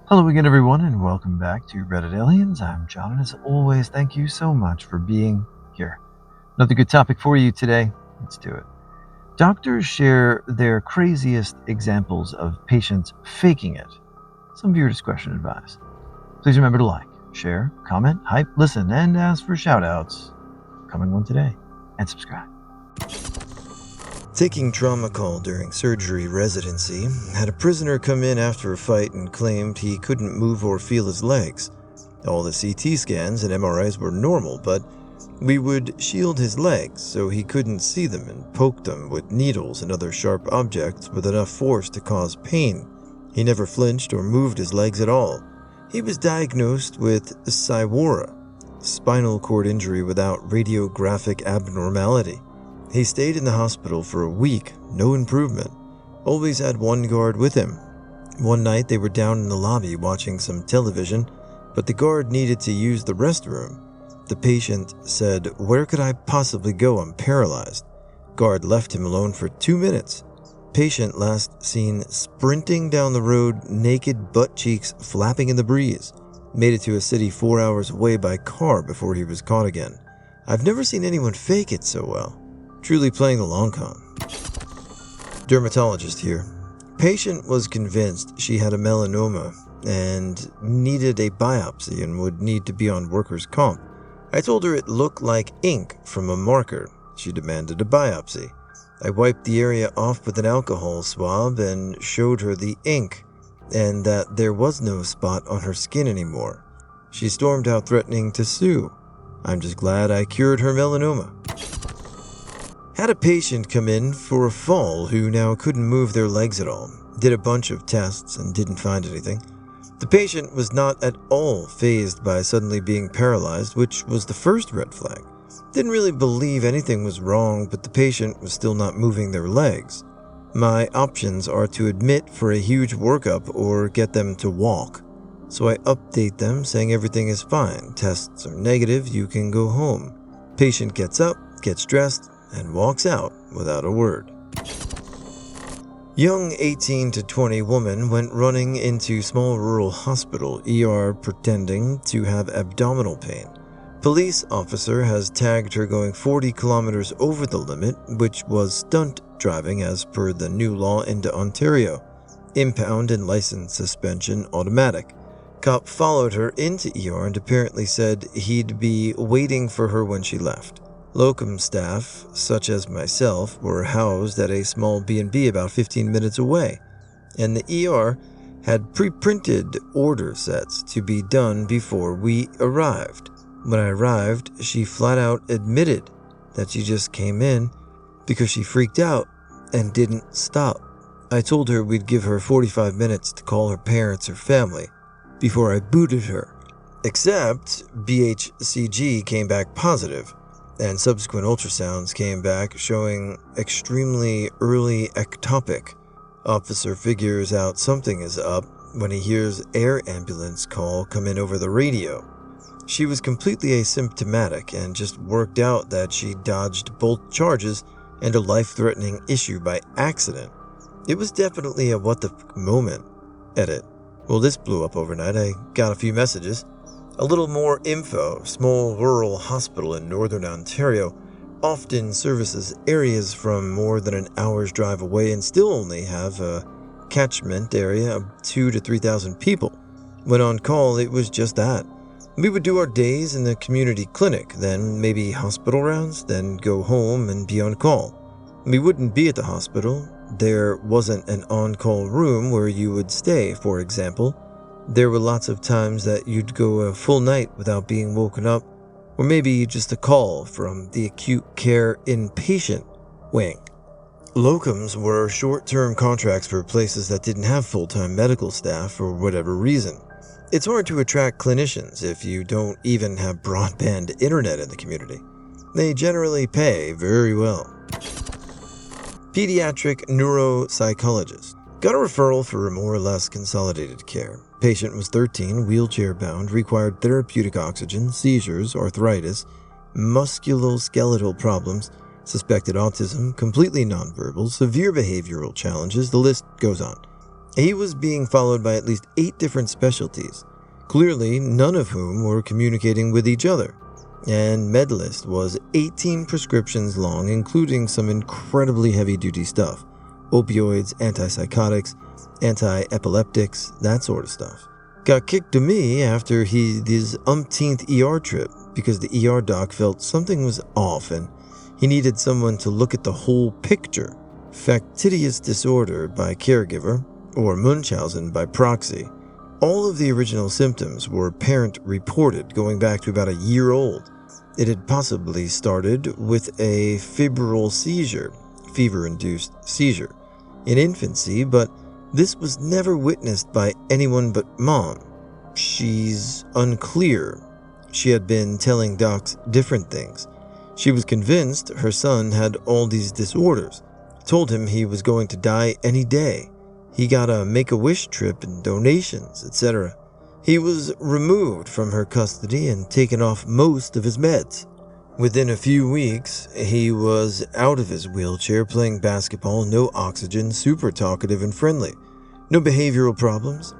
Hello again, everyone, and welcome back to Reddit Aliens. I'm John, and as always, thank you so much for being here. Another good topic for you today. Let's do it. Doctors share their craziest examples of patients faking it. Some viewer discretion advised. Please remember to like, share, comment, hype, listen, and ask for shoutouts. Coming one today, and subscribe. Taking trauma call during surgery residency, had a prisoner come in after a fight and claimed he couldn't move or feel his legs. All the CT scans and MRIs were normal, but we would shield his legs so he couldn't see them and poke them with needles and other sharp objects with enough force to cause pain. He never flinched or moved his legs at all. He was diagnosed with SIWORA, spinal cord injury without radiographic abnormality. He stayed in the hospital for a week, no improvement. Always had one guard with him. One night they were down in the lobby watching some television, but the guard needed to use the restroom. The patient said, "Where could I possibly go? I'm paralyzed." Guard left him alone for 2 minutes. Patient last seen sprinting down the road, naked butt cheeks flapping in the breeze. Made it to a city 4 hours away by car before he was caught again. I've never seen anyone fake it so well. Truly playing the long con. Dermatologist here. Patient was convinced she had a melanoma and needed a biopsy and would need to be on workers' comp. I told her it looked like ink from a marker. She demanded a biopsy. I wiped the area off with an alcohol swab and showed her the ink and that there was no spot on her skin anymore. She stormed out threatening to sue. I'm just glad I cured her melanoma. Had a patient come in for a fall who now couldn't move their legs at all. Did a bunch of tests and didn't find anything. The patient was not at all fazed by suddenly being paralyzed, which was the first red flag. Didn't really believe anything was wrong, but the patient was still not moving their legs. My options are to admit for a huge workup or get them to walk. So I update them saying everything is fine, tests are negative, you can go home. Patient gets up, gets dressed, and walks out without a word. Young 18 to 20 woman went running into small rural hospital ER pretending to have abdominal pain. Police officer has tagged her going 40 kilometers over the limit, which was stunt driving as per the new law into Ontario. Impound and license suspension automatic. Cop followed her into ER and apparently said he'd be waiting for her when she left. Locum staff, such as myself, were housed at a small B&B about 15 minutes away, and the ER had pre-printed order sets to be done before we arrived. When I arrived, she flat out admitted that she just came in because she freaked out and didn't stop. I told her we'd give her 45 minutes to call her parents or family before I booted her. Except BHCG came back positive, and subsequent ultrasounds came back showing extremely early ectopic. Officer figures out something is up when he hears air ambulance call come in over the radio. She was completely asymptomatic and just worked out that she dodged both charges and a life-threatening issue by accident. It was definitely a what the moment. Edit. Well, this blew up overnight. I got a few messages. A little more info. Small rural hospital in northern Ontario often services areas from more than an hour's drive away and still only have a catchment area of 2,000 to 3,000 people. When on call, it was just that. We would do our days in the community clinic, then maybe hospital rounds, then go home and be on call. We wouldn't be at the hospital. There wasn't an on-call room where you would stay, for example. There were lots of times that you'd go a full night without being woken up, or maybe just a call from the acute care inpatient wing. Locums were short-term contracts for places that didn't have full-time medical staff for whatever reason. It's hard to attract clinicians if you don't even have broadband internet in the community. They generally pay very well. Pediatric neuropsychologist. Got a referral for more or less consolidated care. Patient was 13, wheelchair-bound, required therapeutic oxygen, seizures, arthritis, musculoskeletal problems, suspected autism, completely nonverbal, severe behavioral challenges, the list goes on. He was being followed by at least 8 different specialties, clearly none of whom were communicating with each other. And MedList was 18 prescriptions long, including some incredibly heavy-duty stuff. Opioids, antipsychotics, anti-epileptics, that sort of stuff. Got kicked to me after his umpteenth ER trip because the ER doc felt something was off and he needed someone to look at the whole picture. Factitious disorder by caregiver, or Munchausen by proxy. All of the original symptoms were parent-reported going back to about a year old. It had possibly started with a febrile seizure, fever-induced seizure, in infancy, but this was never witnessed by anyone but Mom. She's unclear. She had been telling docs different things. She was convinced her son had all these disorders, told him he was going to die any day. He got a Make-A-Wish trip and donations, etc. He was removed from her custody and taken off most of his meds. Within a few weeks, he was out of his wheelchair playing basketball, no oxygen, super talkative and friendly. No behavioral problems.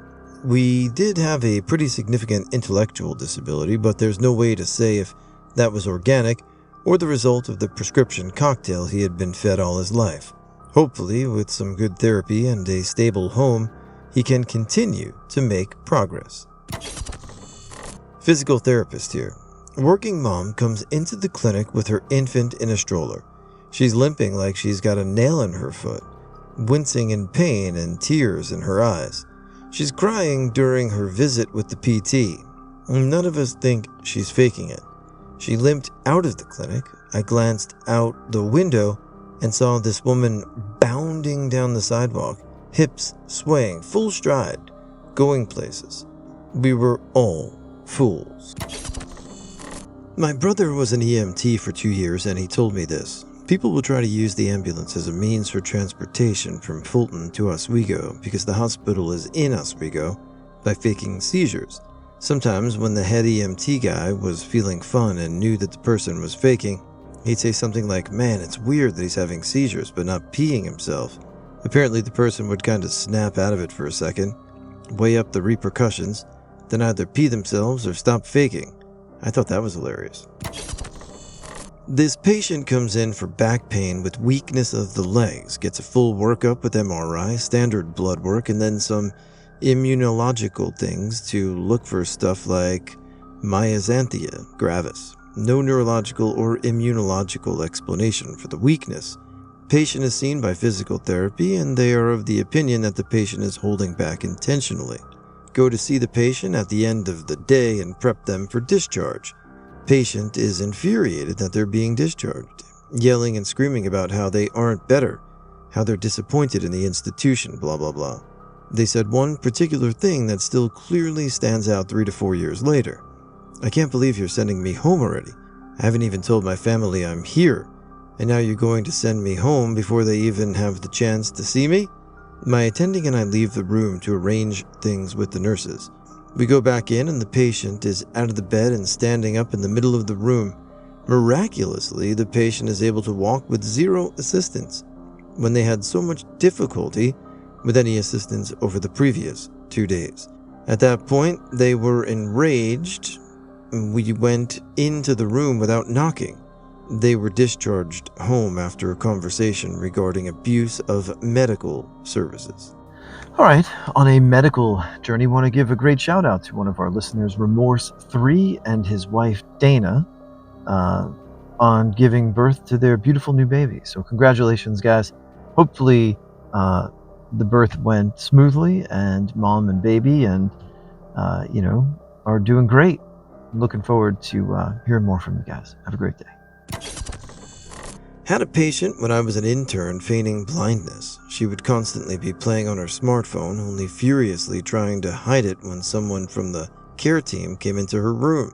We did have a pretty significant intellectual disability, but there's no way to say if that was organic or the result of the prescription cocktail he had been fed all his life. Hopefully, with some good therapy and a stable home, he can continue to make progress. Physical therapist here. Working mom comes into the clinic with her infant in a stroller. She's limping like she's got a nail in her foot, wincing in pain and tears in her eyes. She's crying during her visit with the PT. None of us think she's faking it. She limped out of the clinic. I glanced out the window and saw this woman bounding down the sidewalk, hips swaying, full stride, going places. We were all fools. My brother was an EMT for 2 years and he told me this. People will try to use the ambulance as a means for transportation from Fulton to Oswego because the hospital is in Oswego by faking seizures. Sometimes when the head EMT guy was feeling fun and knew that the person was faking, he'd say something like, "Man, it's weird that he's having seizures but not peeing himself." Apparently the person would kind of snap out of it for a second, weigh up the repercussions, then either pee themselves or stop faking. I thought that was hilarious. This patient comes in for back pain with weakness of the legs, gets a full workup with MRI, standard blood work, and then some immunological things to look for stuff like myasthenia gravis. No neurological or immunological explanation for the weakness. Patient is seen by physical therapy and they are of the opinion that the patient is holding back intentionally. Go to see the patient at the end of the day and prep them for discharge. Patient is infuriated that they're being discharged, yelling and screaming about how they aren't better, how they're disappointed in the institution, blah blah blah. They said one particular thing that still clearly stands out 3 to 4 years later. "I can't believe you're sending me home already. I haven't even told my family I'm here, and now you're going to send me home before they even have the chance to see me?" My attending and I leave the room to arrange things with the nurses. We go back in and the patient is out of the bed and standing up in the middle of the room. Miraculously, the patient is able to walk with zero assistance, when they had so much difficulty with any assistance over the previous 2 days. At that point, they were enraged. We went into the room without knocking. They were discharged home after a conversation regarding abuse of medical services. All right, on a medical journey, want to give a great shout out to one of our listeners, Remorse3, and his wife Dana, on giving birth to their beautiful new baby. So congratulations, guys. Hopefully the birth went smoothly and mom and baby and are doing great. I'm looking forward to hearing more from you guys. Have a great day. Had a patient when I was an intern feigning blindness. She would constantly be playing on her smartphone, only furiously trying to hide it when someone from the care team came into her room.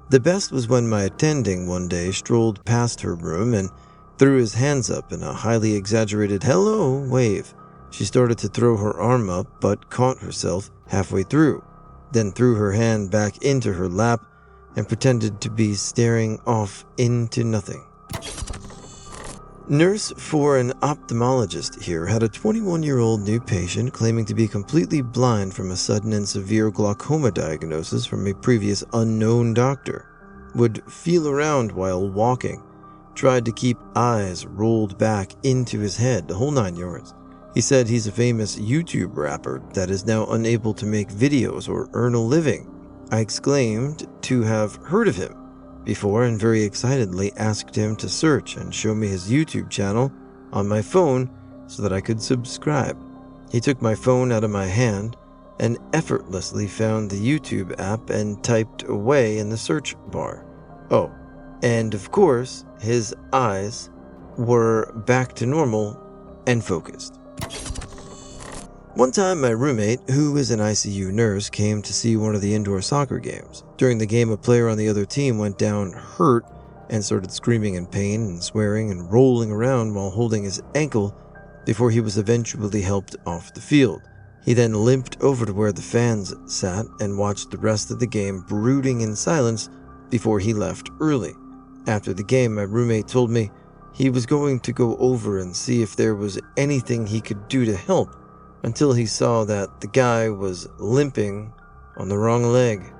The best was when my attending one day strolled past her room and threw his hands up in a highly exaggerated "hello" wave. She started to throw her arm up but caught herself halfway through, then threw her hand back into her lap and pretended to be staring off into nothing. Nurse for an ophthalmologist here had a 21-year-old new patient claiming to be completely blind from a sudden and severe glaucoma diagnosis from a previous unknown doctor. Would feel around while walking. Tried to keep eyes rolled back into his head, the whole 9 yards. He said he's a famous YouTube rapper that is now unable to make videos or earn a living. I exclaimed to have heard of him before and very excitedly asked him to search and show me his YouTube channel on my phone so that I could subscribe. He took my phone out of my hand and effortlessly found the YouTube app and typed away in the search bar. Oh, and of course, his eyes were back to normal and focused. One time, my roommate, who is an ICU nurse, came to see one of the indoor soccer games. During the game, a player on the other team went down hurt and started screaming in pain and swearing and rolling around while holding his ankle before he was eventually helped off the field. He then limped over to where the fans sat and watched the rest of the game brooding in silence before he left early. After the game, my roommate told me he was going to go over and see if there was anything he could do to help, until he saw that the guy was limping on the wrong leg.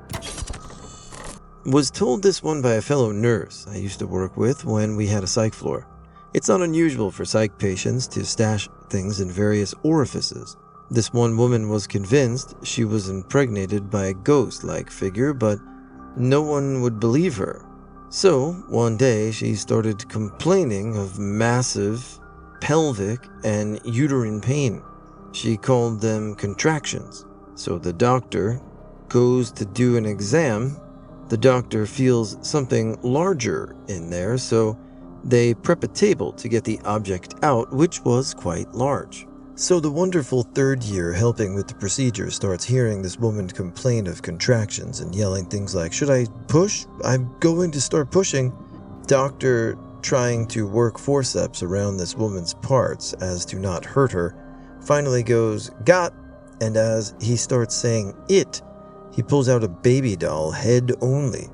Was told this one by a fellow nurse I used to work with when we had a psych floor. It's not unusual for psych patients to stash things in various orifices. This one woman was convinced she was impregnated by a ghost-like figure, but no one would believe her. So, one day she started complaining of massive pelvic and uterine pain. She called them contractions. So the doctor goes to do an exam. The doctor feels something larger in there, so they prep a table to get the object out, which was quite large. So the wonderful third year helping with the procedure starts hearing this woman complain of contractions and yelling things like, "Should I push? I'm going to start pushing." Doctor trying to work forceps around this woman's parts as to not hurt her, finally goes, "Got," and as he starts saying it, he pulls out a baby doll, head only.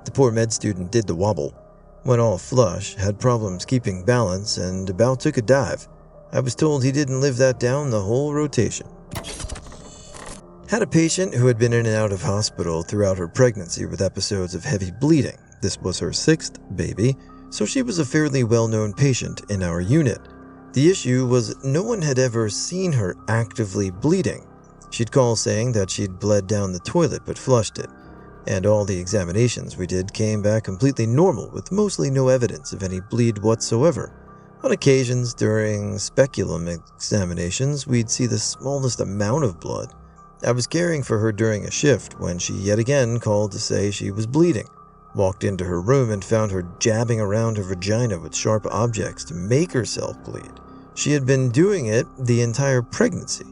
The poor med student did the wobble, went all flush, had problems keeping balance, and about took a dive. I was told he didn't live that down the whole rotation. Had a patient who had been in and out of hospital throughout her pregnancy with episodes of heavy bleeding. This was her 6th baby, so she was a fairly well-known patient in our unit. The issue was no one had ever seen her actively bleeding. She'd call saying that she'd bled down the toilet but flushed it, and all the examinations we did came back completely normal with mostly no evidence of any bleed whatsoever. On occasions during speculum examinations, we'd see the smallest amount of blood. I was caring for her during a shift when she yet again called to say she was bleeding. Walked into her room and found her jabbing around her vagina with sharp objects to make herself bleed. She had been doing it the entire pregnancy.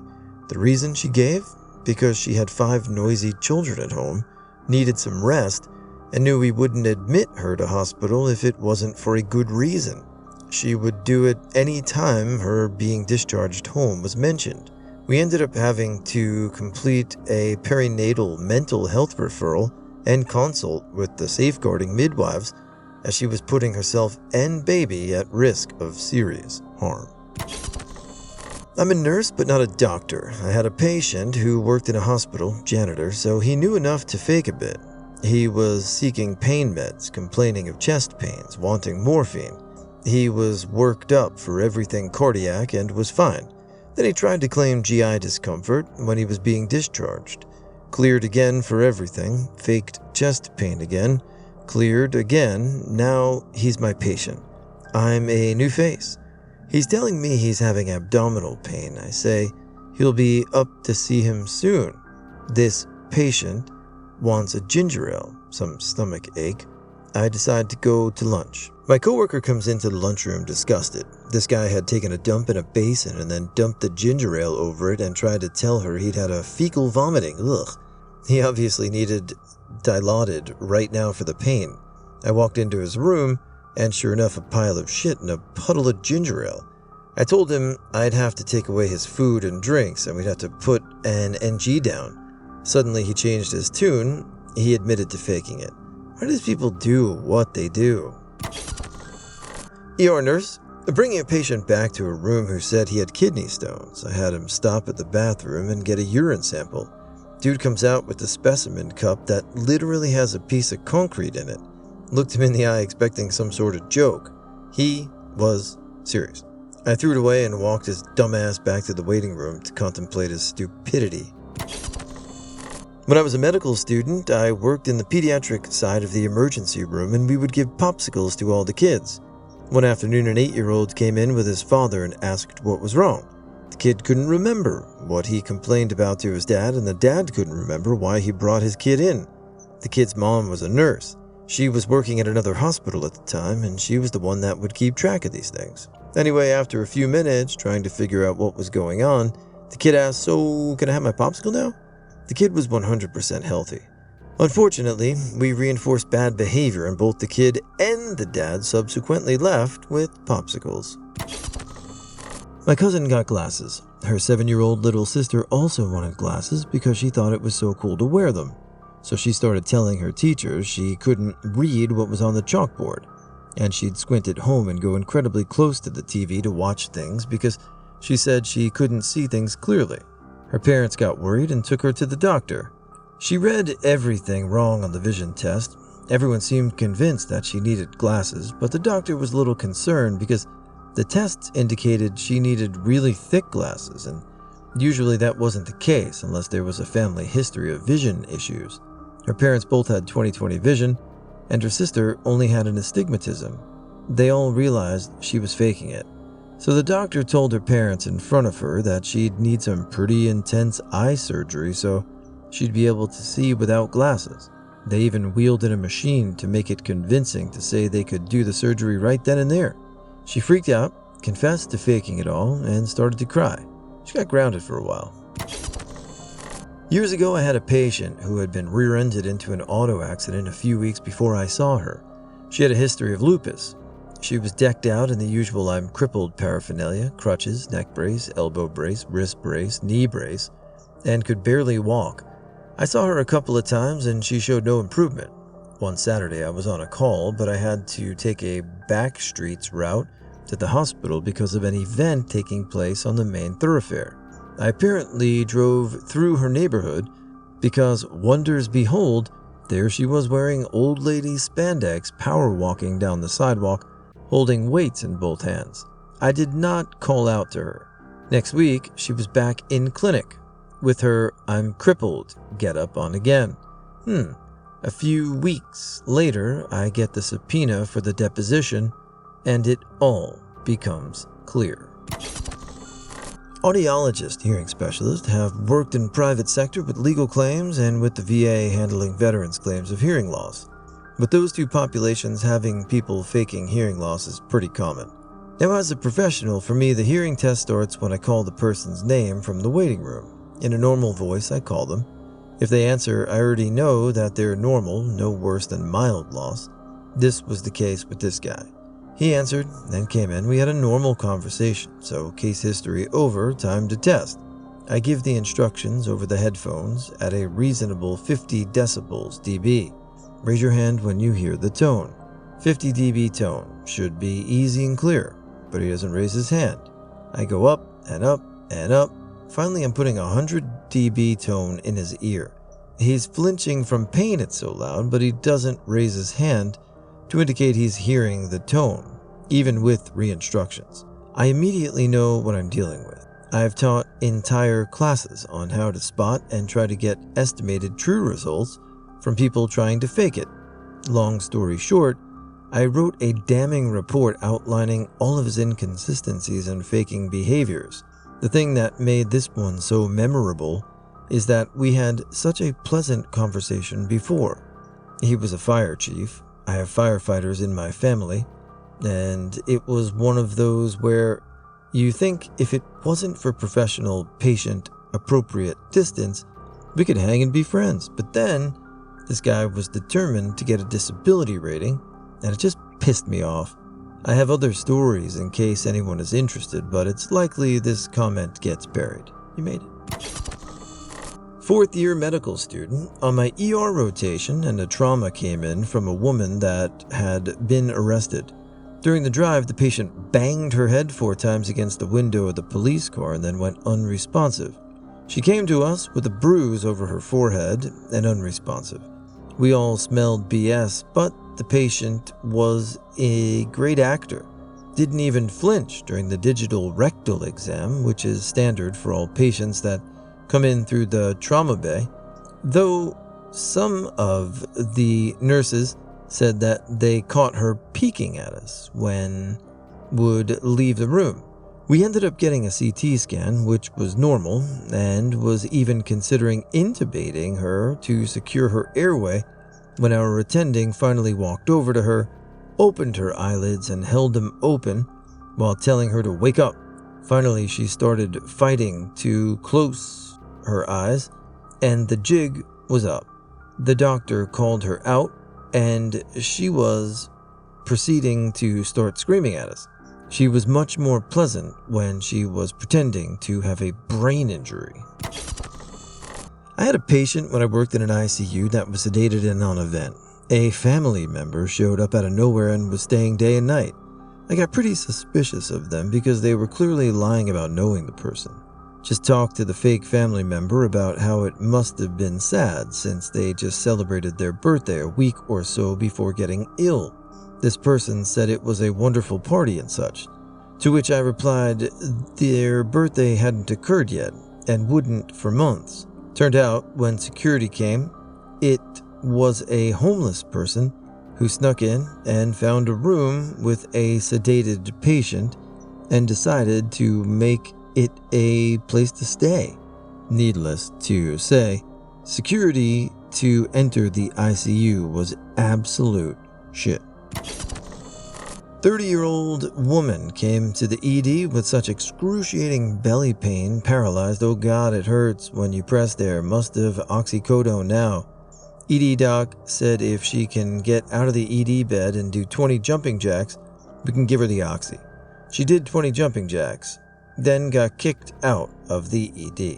The reason she gave? Because she had 5 noisy children at home, needed some rest, and knew we wouldn't admit her to hospital if it wasn't for a good reason. She would do it any time her being discharged home was mentioned. We ended up having to complete a perinatal mental health referral and consult with the safeguarding midwives as she was putting herself and baby at risk of serious harm. I'm a nurse but not a doctor. I had a patient who worked in a hospital, janitor, so he knew enough to fake a bit. He was seeking pain meds, complaining of chest pains, wanting morphine. He was worked up for everything cardiac and was fine. Then he tried to claim GI discomfort when he was being discharged. Cleared again for everything, faked chest pain again, cleared again, now he's my patient. I'm a new face. He's telling me he's having abdominal pain. I say he'll be up to see him soon. This patient wants a ginger ale, some stomach ache. I decide to go to lunch. My coworker comes into the lunchroom disgusted. This guy had taken a dump in a basin and then dumped the ginger ale over it and tried to tell her he'd had a fecal vomiting. Ugh. He obviously needed Dilaudid right now for the pain. I walked into his room, and sure enough, a pile of shit and a puddle of ginger ale. I told him I'd have to take away his food and drinks, and we'd have to put an NG down. Suddenly he changed his tune. He admitted to faking it. Why do these people do what they do? ER nurse, Bringing a patient back to a room who said he had kidney stones, I had him stop at the bathroom and get a urine sample. Dude comes out with a specimen cup that literally has a piece of concrete in it. Looked him in the eye expecting some sort of joke. He was serious. I threw it away and walked his dumbass back to the waiting room to contemplate his stupidity. When I was a medical student, I worked in the pediatric side of the emergency room and we would give popsicles to all the kids. One afternoon, an 8-year-old came in with his father and asked what was wrong. The kid couldn't remember what he complained about to his dad, and the dad couldn't remember why he brought his kid in. The kid's mom was a nurse. She was working at another hospital at the time, and she was the one that would keep track of these things. Anyway, after a few minutes trying to figure out what was going on, the kid asked, "So, can I have my popsicle now?" The kid was 100% healthy. Unfortunately, we reinforced bad behavior and both the kid and the dad subsequently left with popsicles. My cousin got glasses. Her 7-year-old little sister also wanted glasses because she thought it was so cool to wear them. So she started telling her teacher she couldn't read what was on the chalkboard, and she'd squint at home and go incredibly close to the TV to watch things because she said she couldn't see things clearly. Her parents got worried and took her to the doctor. She read everything wrong on the vision test. Everyone seemed convinced that she needed glasses, but the doctor was a little concerned because the tests indicated she needed really thick glasses, and usually that wasn't the case unless there was a family history of vision issues. Her parents both had 20/20 vision, and her sister only had an astigmatism. They all realized she was faking it. So the doctor told her parents in front of her that she'd need some pretty intense eye surgery so she'd be able to see without glasses. They even wheeled in a machine to make it convincing to say they could do the surgery right then and there. She freaked out, confessed to faking it all, and started to cry. She got grounded for a while. Years ago, I had a patient who had been rear-ended into an auto accident a few weeks before I saw her. She had a history of lupus. She was decked out in the usual I'm crippled paraphernalia, crutches, neck brace, elbow brace, wrist brace, knee brace, and could barely walk. I saw her a couple of times and she showed no improvement. One Saturday I was on a call, but I had to take a back streets route to the hospital because of an event taking place on the main thoroughfare. I apparently drove through her neighborhood because, wonders behold, there she was wearing old lady spandex power walking down the sidewalk, holding weights in both hands. I did not call out to her. Next week, she was back in clinic with her I'm crippled getup on again. A few weeks later, I get the subpoena for the deposition, and it all becomes clear. Audiologists, hearing specialists, have worked in private sector with legal claims and with the VA handling veterans' claims of hearing loss. With those two populations, having people faking hearing loss is pretty common. Now, as a professional, for me, the hearing test starts when I call the person's name from the waiting room. In a normal voice, I call them. If they answer, I already know that they're normal, no worse than mild loss. This was the case with this guy. He answered, then came in. We had a normal conversation, so case history over, time to test. I give the instructions over the headphones at a reasonable 50 decibels dB. Raise your hand when you hear the tone. 50 dB tone should be easy and clear, but he doesn't raise his hand. I go up and up and up. Finally, I'm putting 100 dB tone in his ear. He's flinching from pain, it's so loud, but he doesn't raise his hand to indicate he's hearing the tone, even with re-instructions. I immediately know what I'm dealing with. I've taught entire classes on how to spot and try to get estimated true results from people trying to fake it. Long story short, I wrote a damning report outlining all of his inconsistencies and faking behaviors. The thing that made this one so memorable is that we had such a pleasant conversation before. He was a fire chief. I have firefighters in my family, and it was one of those where you think if it wasn't for professional, patient, appropriate distance, we could hang and be friends. But then, this guy was determined to get a disability rating, and it just pissed me off. I have other stories in case anyone is interested, but it's likely this comment gets buried. You made it. 4th year medical student. On my ER rotation, and a trauma came in from a woman that had been arrested. During the drive, the patient banged her head 4 times against the window of the police car and then went unresponsive. She came to us with a bruise over her forehead and unresponsive. We all smelled BS, but the patient was a great actor. Didn't even flinch during the digital rectal exam, which is standard for all patients that come in through the trauma bay, though some of the nurses said that they caught her peeking at us when would leave the room. We ended up getting a CT scan, which was normal, and was even considering intubating her to secure her airway when our attending finally walked over to her, opened her eyelids and held them open while telling her to wake up. Finally, she started fighting to close her eyes, and the jig was up. The doctor called her out, and she was proceeding to start screaming at us. She was much more pleasant when she was pretending to have a brain injury. I had a patient when I worked in an ICU that was sedated and on a vent. A family member showed up out of nowhere and was staying day and night. I got pretty suspicious of them because they were clearly lying about knowing the person. Just talked to the fake family member about how it must have been sad since they just celebrated their birthday a week or so before getting ill. This person said it was a wonderful party and such, to which I replied their birthday hadn't occurred yet and wouldn't for months. Turned out, when security came, it was a homeless person who snuck in and found a room with a sedated patient and decided to make it a place to stay. Needless to say, security to enter the ICU was absolute shit. 30-year-old woman came to the ED with such excruciating belly pain, paralyzed. Oh God, it hurts when you press there. Must have oxycodone now. ED doc said if she can get out of the ED bed and do 20 jumping jacks, we can give her the oxy. She did 20 jumping jacks, then got kicked out of the ED.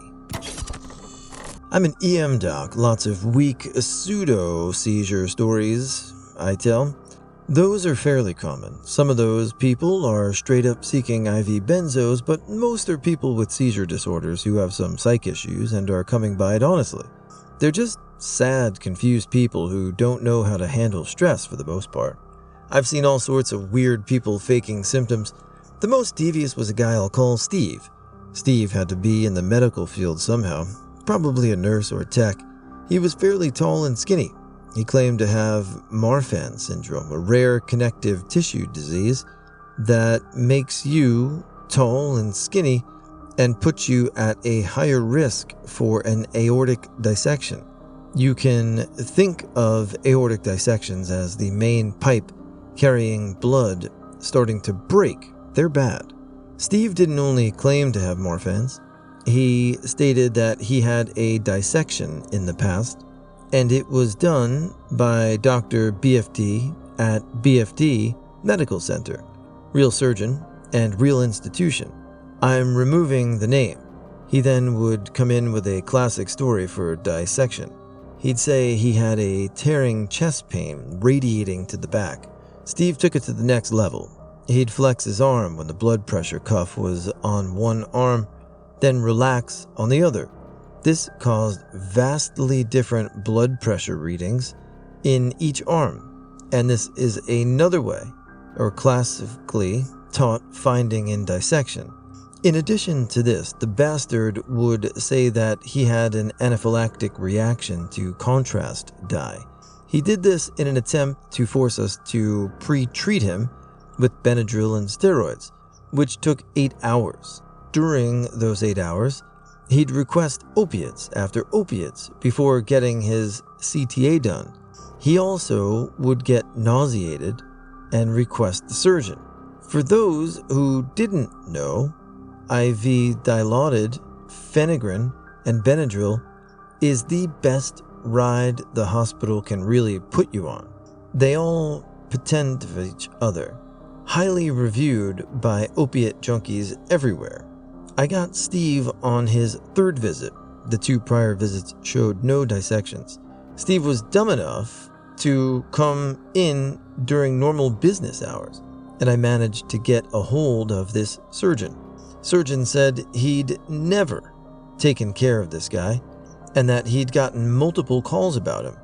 I'm an EM doc, lots of weak pseudo-seizure stories I tell. Those are fairly common. Some of those people are straight up seeking IV benzos, but most are people with seizure disorders who have some psych issues and are coming by it honestly. They're just sad, confused people who don't know how to handle stress for the most part. I've seen all sorts of weird people faking symptoms. The most devious was a guy I'll call Steve. Steve had to be in the medical field somehow, probably a nurse or tech. He was fairly tall and skinny. He claimed to have Marfan syndrome, a rare connective tissue disease that makes you tall and skinny and puts you at a higher risk for an aortic dissection. You can think of aortic dissections as the main pipe carrying blood starting to break. They're bad. Steve didn't only claim to have Marfan's. He stated that he had a dissection in the past, and it was done by Dr. BFD at BFD Medical Center, real surgeon and real institution. I'm removing the name. He then would come in with a classic story for dissection. He'd say he had a tearing chest pain radiating to the back. Steve took it to the next level. He'd flex his arm when the blood pressure cuff was on one arm, then relax on the other. This caused vastly different blood pressure readings in each arm, and this is another way, or classically taught finding in dissection. In addition to this, the bastard would say that he had an anaphylactic reaction to contrast dye. He did this in an attempt to force us to pre-treat him with Benadryl and steroids, which took 8 hours. During those 8 hours, he'd request opiates after opiates before getting his CTA done. He also would get nauseated and request the surgeon. For those who didn't know, IV dilaudid, Feigned, and Benadryl is the best ride the hospital can really put you on. They all pretend of each other. Highly reviewed by opiate junkies everywhere. I got Steve on his 3rd visit. The 2 prior visits showed no dissections. Steve was dumb enough to come in during normal business hours and I managed to get a hold of this surgeon. Surgeon said he'd never taken care of this guy and that he'd gotten multiple calls about him.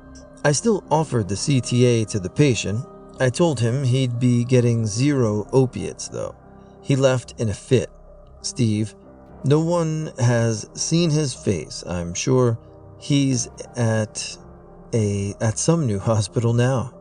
I still offered the CTA to the patient. I told him he'd be getting 0 opiates though. He left in a fit. Steve, no one has seen his face. I'm sure he's at some new hospital now.